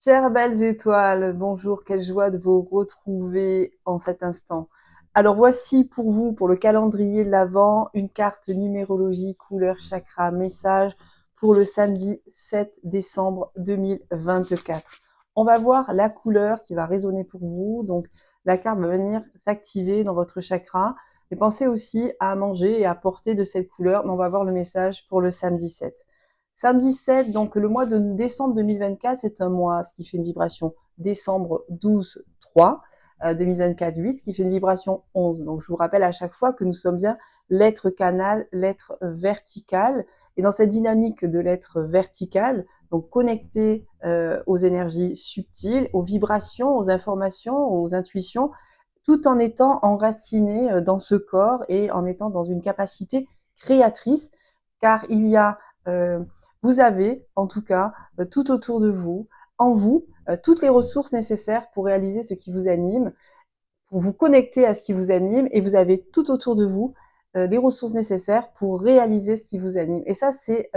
Chères belles étoiles, bonjour, quelle joie de vous retrouver en cet instant. Alors voici pour vous, pour le calendrier de l'Avent, une carte numérologie couleur chakra message pour le samedi 7 décembre 2024. On va voir la couleur qui va résonner pour vous. Donc la carte va venir s'activer dans votre chakra. Et pensez aussi à manger et à porter de cette couleur, mais on va voir le message pour le samedi 7. Samedi 7, donc le mois de décembre 2024, c'est un mois, ce qui fait une vibration décembre 12, 3, 2024, 8, ce qui fait une vibration 11. Donc je vous rappelle à chaque fois que nous sommes bien l'être canal, l'être vertical. Et dans cette dynamique de l'être vertical, donc connecté aux énergies subtiles, aux vibrations, aux informations, aux intuitions, tout en étant enraciné dans ce corps et en étant dans une capacité créatrice, car il y a vous avez, en tout cas, tout autour de vous, en vous, toutes les ressources nécessaires pour réaliser ce qui vous anime, pour vous connecter à ce qui vous anime, et vous avez tout autour de vous les ressources nécessaires pour réaliser ce qui vous anime. Et ça, c'est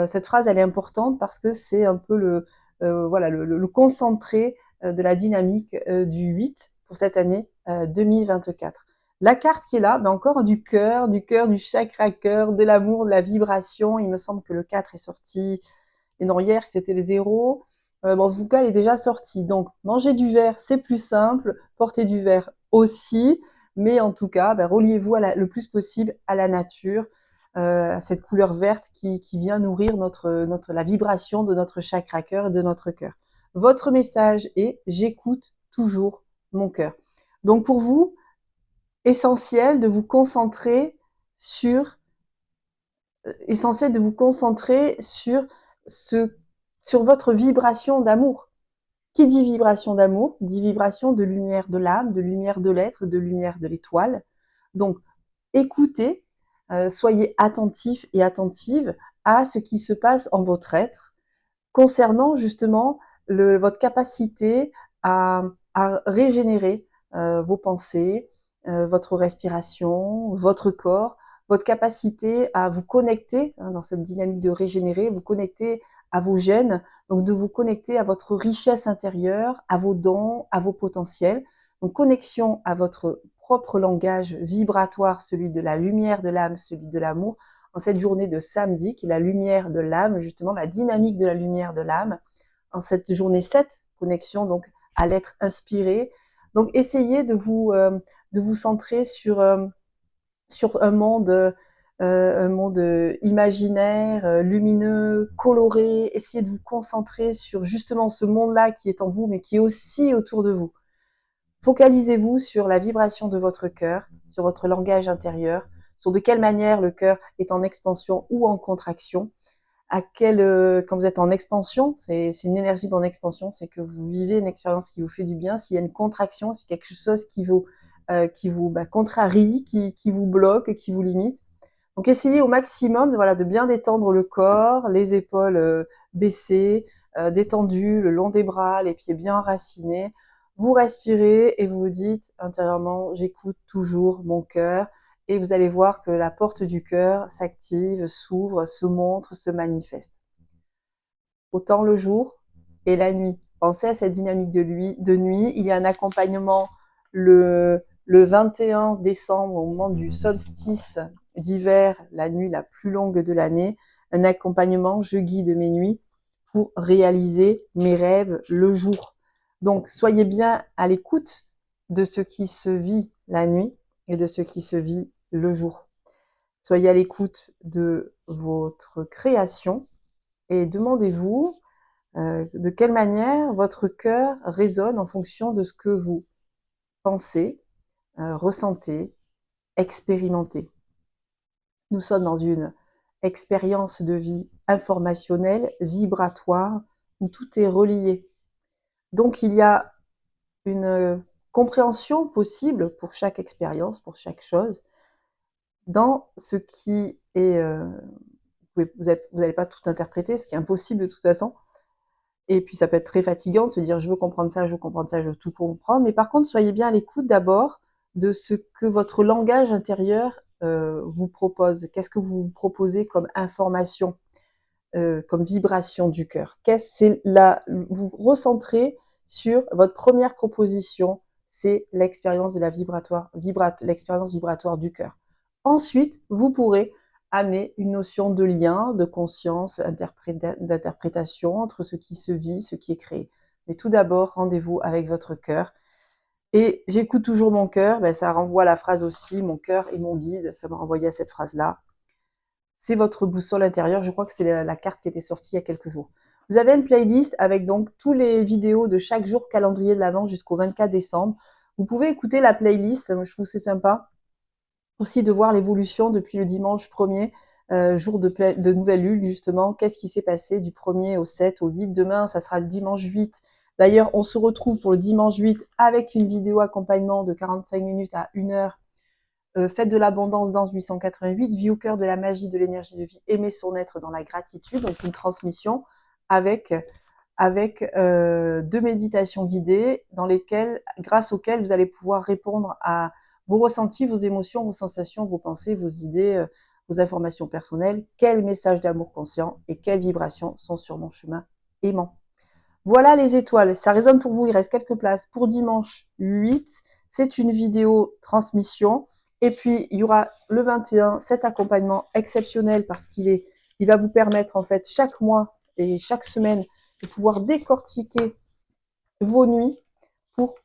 cette phrase, elle est importante parce que c'est un peu voilà, le concentré de la dynamique du 8 pour cette année 2024. La carte qui est là, ben encore du chakra cœur, de l'amour, de la vibration. Il me semble que le 4 est sorti. Et non, hier, c'était le 0. Bon, en tout cas, elle est déjà sortie. Donc, manger du verre, c'est plus simple. Porter du verre aussi. Mais en tout cas, ben, reliez-vous le plus possible à la nature, cette couleur verte qui vient nourrir la vibration de notre chakra cœur et de notre cœur. Votre message est j'écoute toujours mon cœur. Donc pour vous, essentiel de vous concentrer sur ce sur votre vibration d'amour. Qui dit vibration d'amour dit vibration de lumière de l'âme, de lumière de l'être, de lumière de l'étoile. Donc écoutez, soyez attentifs et attentives à ce qui se passe en votre être concernant justement votre capacité à régénérer vos pensées, votre respiration, votre corps, votre capacité à vous connecter dans cette dynamique de régénérer, vous connecter à vos gènes, donc de vous connecter à votre richesse intérieure, à vos dons, à vos potentiels. Donc connexion à votre propre langage vibratoire, celui de la lumière de l'âme, celui de l'amour, en cette journée de samedi, qui est la lumière de l'âme, justement la dynamique de la lumière de l'âme, en cette journée 7, connexion donc à l'être inspiré. Donc essayez de vous centrer sur un monde imaginaire, lumineux, coloré. Essayez de vous concentrer sur justement ce monde-là qui est en vous, mais qui est aussi autour de vous. Focalisez-vous sur la vibration de votre cœur, sur votre langage intérieur, sur de quelle manière le cœur est en expansion ou en contraction. Quand vous êtes en expansion, c'est une énergie d'en expansion, c'est que vous vivez une expérience qui vous fait du bien. S'il y a une contraction, c'est quelque chose qui vous contrarie, qui vous bloque, qui vous limite. Donc essayez au maximum voilà, de bien détendre le corps, les épaules baissées, détendues, le long des bras, les pieds bien enracinés. Vous respirez et vous vous dites intérieurement, j'écoute toujours mon cœur. Et vous allez voir que la porte du cœur s'active, s'ouvre, se montre, se manifeste. Autant le jour et la nuit. Pensez à cette dynamique de nuit. Il y a un accompagnement le 21 décembre, au moment du solstice d'hiver, la nuit la plus longue de l'année, un accompagnement, je guide mes nuits pour réaliser mes rêves le jour. Donc, soyez bien à l'écoute de ce qui se vit la nuit et de ce qui se vit le jour. Soyez à l'écoute de votre création et demandez-vous de quelle manière votre cœur résonne en fonction de ce que vous pensez, ressentez, expérimentez. Nous sommes dans une expérience de vie informationnelle, vibratoire, où tout est relié. Donc il y a une compréhension possible pour chaque expérience, pour chaque chose, dans ce qui est... vous n'allez pas tout interpréter, ce qui est impossible de toute façon. Et puis ça peut être très fatigant de se dire je veux comprendre ça, je veux comprendre ça, je veux tout comprendre. Mais par contre, soyez bien à l'écoute d'abord de ce que votre langage intérieur vous propose. Qu'est-ce que vous proposez comme information? comme vibration du cœur? C'est là, vous recentrez sur votre première proposition, c'est l'expérience de la l'expérience vibratoire du cœur. Ensuite, vous pourrez amener une notion de lien, de conscience, d'interprétation entre ce qui se vit, ce qui est créé. Mais tout d'abord, rendez-vous avec votre cœur. Et j'écoute toujours mon cœur, ben ça renvoie à la phrase aussi, mon cœur est mon guide, ça m'a renvoyé à cette phrase-là. C'est votre boussole intérieure, je crois que c'est la carte qui était sortie il y a quelques jours. Vous avez une playlist avec donc tous les vidéos de chaque jour calendrier de l'Avent jusqu'au 24 décembre. Vous pouvez écouter la playlist, je trouve que c'est sympa. Aussi de voir l'évolution depuis le dimanche 1er, jour de nouvelle lune justement. Qu'est-ce qui s'est passé du 1er au 7, au 8. Demain, ça sera le dimanche 8. D'ailleurs, on se retrouve pour le dimanche 8 avec une vidéo accompagnement de 45 minutes à 1 heure. Faites de l'abondance dans 888, vie au cœur de la magie de l'énergie de vie, aimer son être dans la gratitude, donc une transmission avec 2 méditations guidées grâce auxquelles vous allez pouvoir répondre à vos ressentis, vos émotions, vos sensations, vos pensées, vos idées, vos informations personnelles, quels messages d'amour conscient et quelles vibrations sont sur mon chemin aimant. Voilà les étoiles, ça résonne pour vous, il reste quelques places pour dimanche 8, c'est une vidéo transmission. Et puis, il y aura le 21, cet accompagnement exceptionnel parce il va vous permettre, en fait, chaque mois et chaque semaine de pouvoir décortiquer vos nuits pour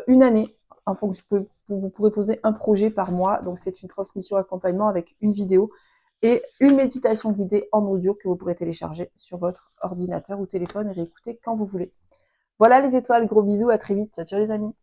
une année. En fonction, vous pourrez poser un projet par mois. Donc, c'est une transmission accompagnement avec une vidéo et une méditation guidée en audio que vous pourrez télécharger sur votre ordinateur ou téléphone et réécouter quand vous voulez. Voilà les étoiles, gros bisous, à très vite. Ciao, ciao les amis.